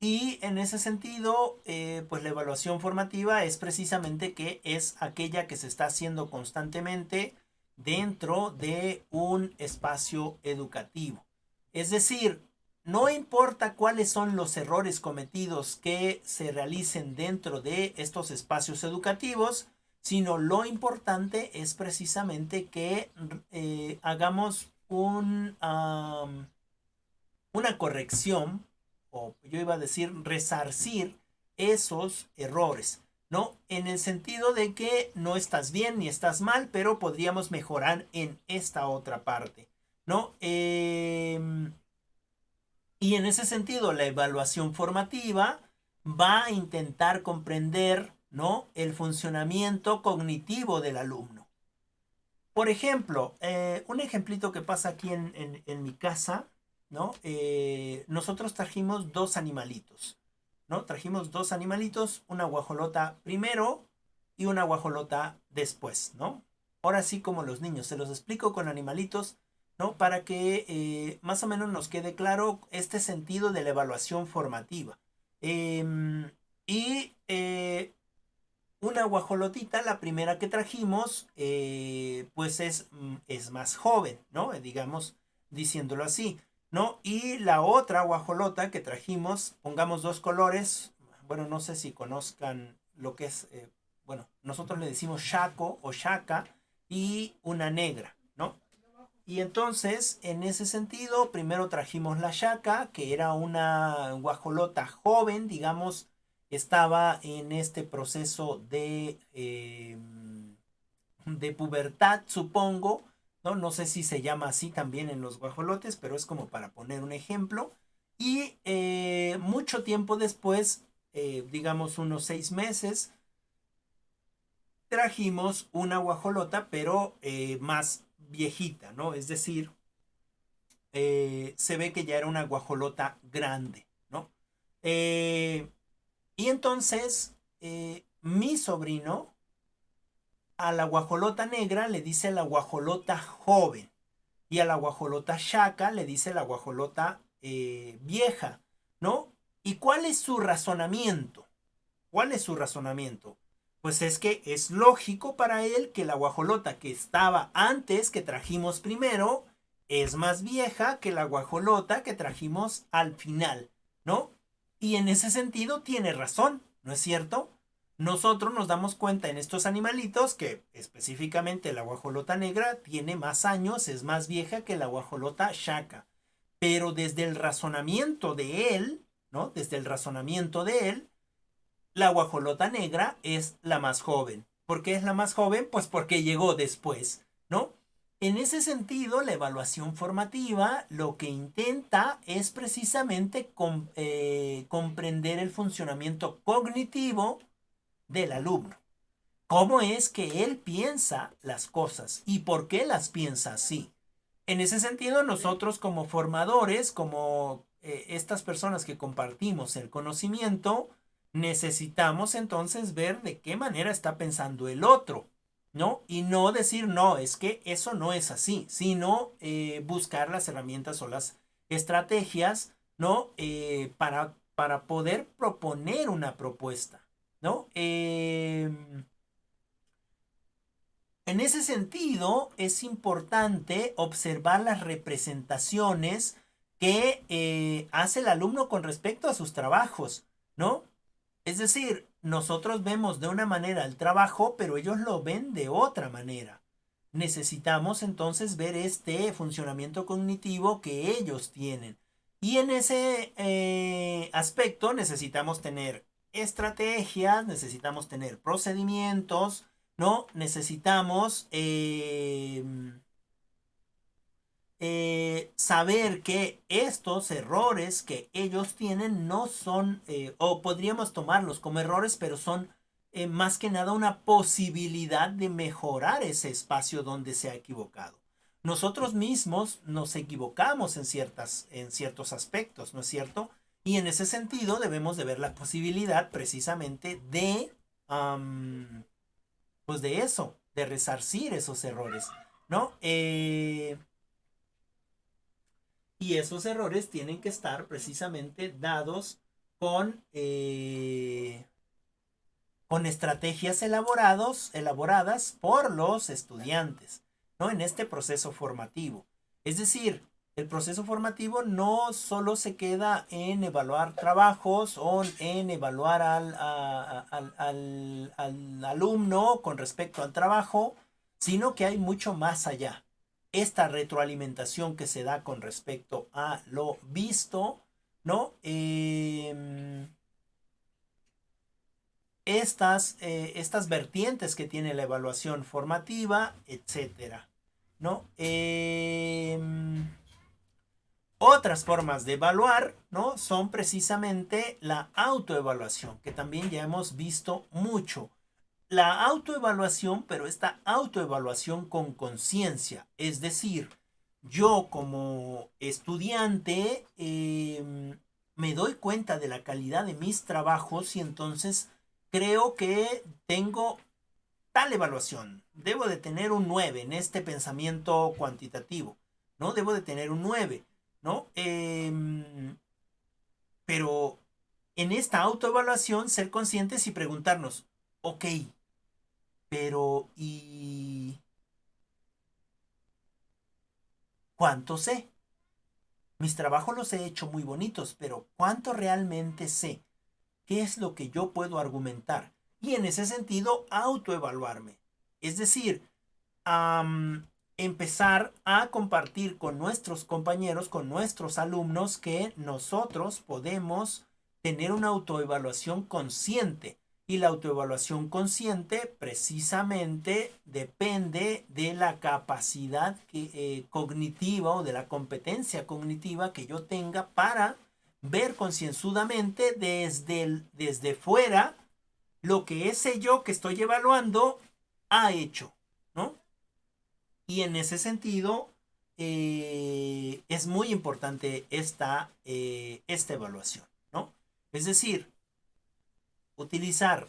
Y en ese sentido, pues la evaluación formativa es precisamente que es aquella que se está haciendo constantemente dentro de un espacio educativo. Es decir, no importa cuáles son los errores cometidos que se realicen dentro de estos espacios educativos, sino lo importante es precisamente que hagamos una corrección, o yo iba a decir resarcir esos errores, ¿no? En el sentido de que no estás bien ni estás mal, pero podríamos mejorar en esta otra parte, ¿no? Y en ese sentido, la evaluación formativa va a intentar comprender, ¿no?, el funcionamiento cognitivo del alumno. Por ejemplo, un ejemplito que pasa aquí en mi casa, ¿no? Nosotros trajimos dos animalitos, ¿no? Trajimos dos animalitos, una guajolota primero y una guajolota después, ¿no? Ahora sí, como los niños, se los explico con animalitos, ¿no? Para que más o menos nos quede claro este sentido de la evaluación formativa. Y una guajolotita, la primera que trajimos, pues es más joven, ¿no? Digamos, diciéndolo así, ¿no? Y la otra guajolota que trajimos, pongamos dos colores, bueno, no sé si conozcan lo que es, bueno, nosotros le decimos shaco o shaka, y una negra, ¿no? Y entonces, en ese sentido, primero trajimos la Shaka, que era una guajolota joven, digamos, estaba en este proceso de pubertad, supongo, ¿no? No sé si se llama así también en los guajolotes, pero es como para poner un ejemplo. Y mucho tiempo después, digamos unos 6 meses, trajimos una guajolota, pero más viejita, ¿no? Es decir, se ve que ya era una guajolota grande, ¿no? Y entonces, mi sobrino a la guajolota negra le dice la guajolota joven, y a la guajolota chaca le dice la guajolota vieja, ¿no? ¿Y cuál es su razonamiento? ¿Cuál es su razonamiento? Pues es que es lógico para él que la guajolota que estaba antes, que trajimos primero, es más vieja que la guajolota que trajimos al final, ¿no? Y en ese sentido tiene razón, ¿no es cierto? Nosotros nos damos cuenta en estos animalitos que específicamente la guajolota negra tiene más años, es más vieja que la guajolota chaca. Pero desde el razonamiento de él, ¿no? Desde el razonamiento de él, la guajolota negra es la más joven. ¿Por qué es la más joven? Pues porque llegó después, ¿no? En ese sentido, la evaluación formativa lo que intenta es precisamente comprender el funcionamiento cognitivo del alumno. ¿Cómo es que él piensa las cosas y por qué las piensa así? En ese sentido, nosotros como formadores, como estas personas que compartimos el conocimiento, necesitamos entonces ver de qué manera está pensando el otro, ¿no? Y no decir, no, es que eso no es así, sino buscar las herramientas o las estrategias, ¿no? Para poder proponer una propuesta, ¿no? En ese sentido, es importante observar las representaciones que hace el alumno con respecto a sus trabajos, ¿no? Es decir, nosotros vemos de una manera el trabajo, pero ellos lo ven de otra manera. Necesitamos entonces ver este funcionamiento cognitivo que ellos tienen. Y en ese aspecto necesitamos tener estrategias, necesitamos tener procedimientos, ¿no? Necesitamos saber que estos errores que ellos tienen no son, o podríamos tomarlos como errores, pero son más que nada una posibilidad de mejorar ese espacio donde se ha equivocado. Nosotros mismos nos equivocamos en ciertos aspectos, ¿no es cierto? Y en ese sentido debemos de ver la posibilidad precisamente de, pues de eso, de resarcir esos errores, ¿no? Y esos errores tienen que estar precisamente dados con estrategias elaboradas por los estudiantes, ¿no? En este proceso formativo. Es decir, el proceso formativo no solo se queda en evaluar trabajos o en evaluar al alumno con respecto al trabajo, sino que hay mucho más allá. Esta retroalimentación que se da con respecto a lo visto, ¿no? Estas vertientes que tiene la evaluación formativa, etcétera, ¿no? Otras formas de evaluar, ¿no? Son precisamente la autoevaluación, que también ya hemos visto mucho. La autoevaluación, pero esta autoevaluación con conciencia, es decir, yo como estudiante me doy cuenta de la calidad de mis trabajos y entonces creo que tengo tal evaluación. Debo de tener un 9 en este pensamiento cuantitativo, ¿no? Debo de tener un 9, ¿no? Pero en esta autoevaluación ser conscientes y preguntarnos, ok, pero ¿y cuánto sé? Mis trabajos los he hecho muy bonitos, pero ¿cuánto realmente sé? ¿Qué es lo que yo puedo argumentar? Y en ese sentido, autoevaluarme. Es decir, empezar a compartir con nuestros compañeros, con nuestros alumnos, que nosotros podemos tener una autoevaluación consciente. Y la autoevaluación consciente precisamente depende de la capacidad cognitiva o de la competencia cognitiva que yo tenga para ver concienzudamente desde fuera lo que ese yo que estoy evaluando ha hecho, ¿no? Y en ese sentido es muy importante esta evaluación, ¿no? Es decir, utilizar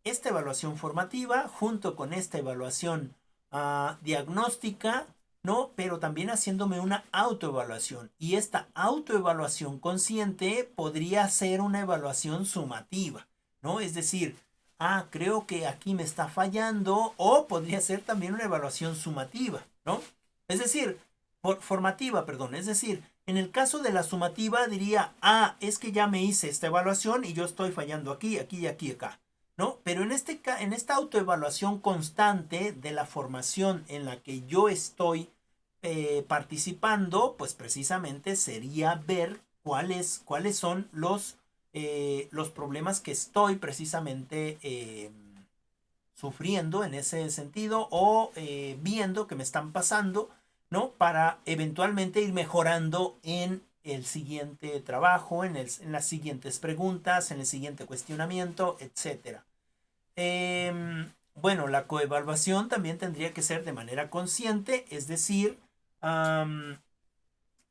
esta evaluación formativa junto con esta evaluación diagnóstica, ¿no? Pero también haciéndome una autoevaluación. Y esta autoevaluación consciente podría ser una evaluación sumativa, ¿no? Es decir, creo que aquí me está fallando, o podría ser también una evaluación sumativa, ¿no? Es decir, formativa, perdón. Es decir, en el caso de la sumativa diría, es que ya me hice esta evaluación y yo estoy fallando aquí, aquí y aquí, acá, ¿no? Pero en esta autoevaluación constante de la formación en la que yo estoy participando, pues precisamente sería ver cuáles son los problemas que estoy precisamente sufriendo en ese sentido, o viendo que me están pasando, ¿no? Para eventualmente ir mejorando en el siguiente trabajo, en las siguientes preguntas, en el siguiente cuestionamiento, etc. Bueno, la coevaluación también tendría que ser de manera consciente, es decir,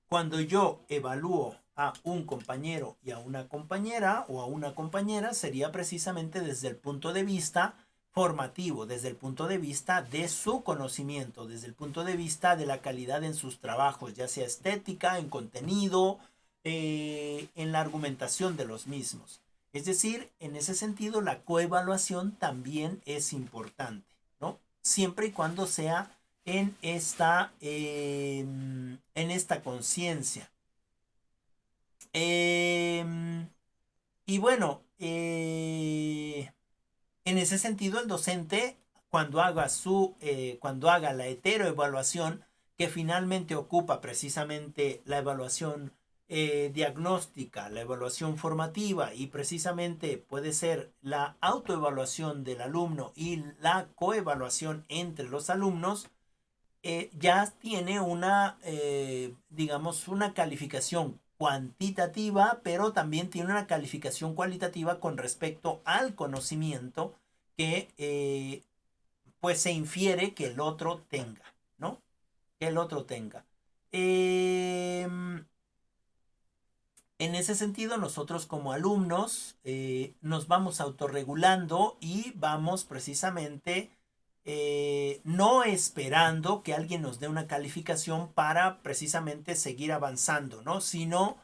cuando yo evalúo a un compañero y a una compañera, o a una compañera, sería precisamente desde el punto de vista formativo, desde el punto de vista de su conocimiento, desde el punto de vista de la calidad en sus trabajos, ya sea estética, en contenido, en la argumentación de los mismos. Es decir, en ese sentido, la coevaluación también es importante, ¿no? Siempre y cuando sea en esta conciencia. Y bueno, en ese sentido, el docente, cuando haga la heteroevaluación, que finalmente ocupa precisamente la evaluación diagnóstica, la evaluación formativa, y precisamente puede ser la autoevaluación del alumno y la coevaluación entre los alumnos, ya tiene una, digamos, una calificación cuantitativa, pero también tiene una calificación cualitativa con respecto al conocimiento que pues se infiere que el otro tenga, ¿no? Que el otro tenga. En ese sentido, nosotros como alumnos nos vamos autorregulando y vamos precisamente no esperando que alguien nos dé una calificación para precisamente seguir avanzando, ¿no? Sino,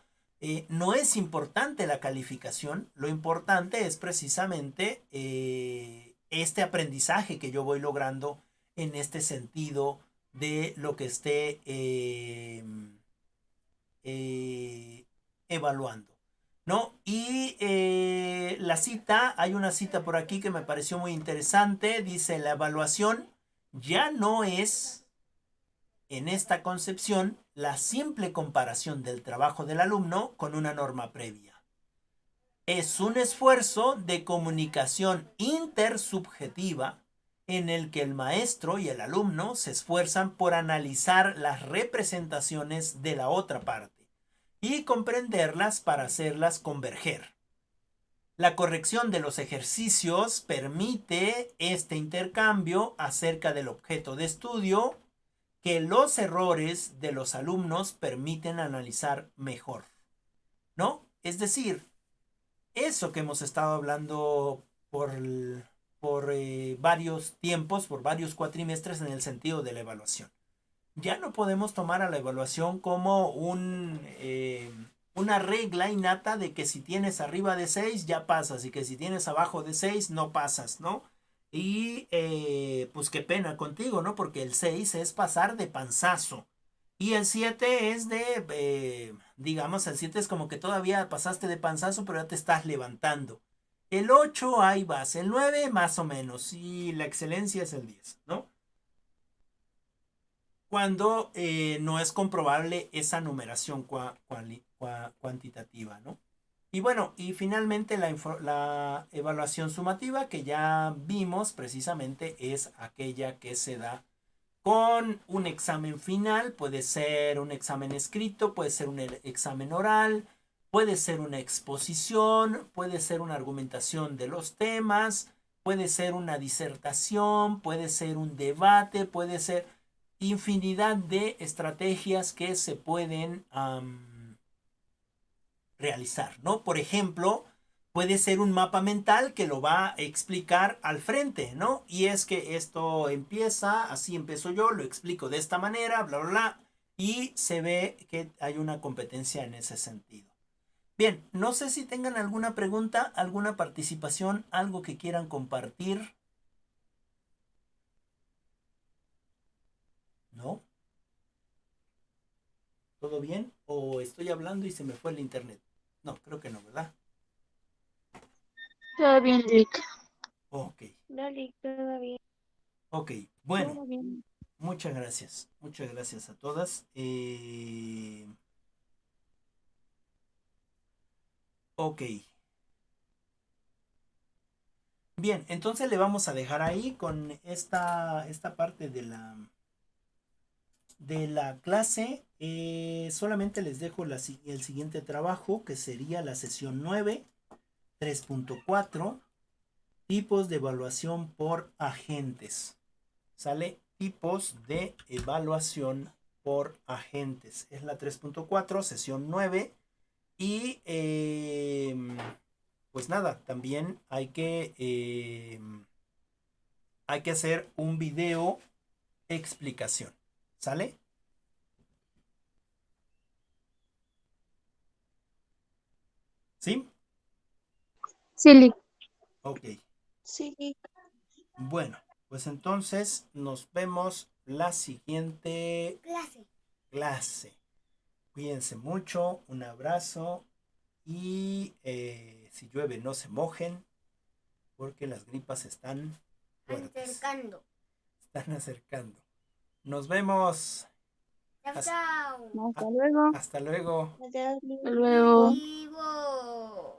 no es importante la calificación, lo importante es precisamente este aprendizaje que yo voy logrando en este sentido de lo que esté evaluando, ¿no? Y la cita, hay una cita por aquí que me pareció muy interesante, dice, la evaluación ya no es, en esta concepción, la simple comparación del trabajo del alumno con una norma previa. Es un esfuerzo de comunicación intersubjetiva en el que el maestro y el alumno se esfuerzan por analizar las representaciones de la otra parte y comprenderlas para hacerlas converger. La corrección de los ejercicios permite este intercambio acerca del objeto de estudio que los errores de los alumnos permiten analizar mejor, ¿no? Es decir, eso que hemos estado hablando por varios tiempos, por varios cuatrimestres en el sentido de la evaluación. Ya no podemos tomar a la evaluación como una regla innata de que si tienes arriba de 6 ya pasas y que si tienes abajo de 6 no pasas, ¿no? Y pues qué pena contigo, ¿no? Porque el 6 es pasar de panzazo. Y el 7 es digamos, el 7 es como que todavía pasaste de panzazo, pero ya te estás levantando. El 8 ahí vas, el 9 más o menos, y la excelencia es el 10, ¿no? Cuando no es comprobable esa numeración cuantitativa, ¿no? Y bueno, y finalmente la evaluación sumativa que ya vimos precisamente es aquella que se da con un examen final, puede ser un examen escrito, puede ser un examen oral, puede ser una exposición, puede ser una argumentación de los temas, puede ser una disertación, puede ser un debate, puede ser infinidad de estrategias que se pueden realizar, ¿no? Por ejemplo, puede ser un mapa mental que lo va a explicar al frente, ¿no? Y es que esto empieza, así empiezo yo, lo explico de esta manera, bla, bla, bla, y se ve que hay una competencia en ese sentido. Bien, no sé si tengan alguna pregunta, alguna participación, algo que quieran compartir. ¿No? ¿Todo bien? ¿O estoy hablando y se me fue el internet? No, creo que no, ¿verdad? Todo bien, Rick. Ok, Dale, todo bien. ok. Bueno, Todo bien. muchas gracias. Muchas gracias a todas. Ok. Bien, entonces le vamos a dejar ahí con esta parte de la clase. Solamente les dejo el siguiente trabajo, que sería la sesión 9, 3.4, tipos de evaluación por agentes. ¿Sale? Tipos de evaluación por agentes. Es la 3.4, sesión 9. Y pues nada, también hay que hacer un video explicación. ¿Sale? ¿Sí? Sí, Rick. Ok. Sí. Bueno, pues entonces nos vemos la siguiente clase. Cuídense mucho, un abrazo y si llueve no se mojen porque las gripas están fuertes. Están acercando. Nos vemos. Chao, chao. Hasta luego. Hasta luego. Hasta Hasta luego. luego.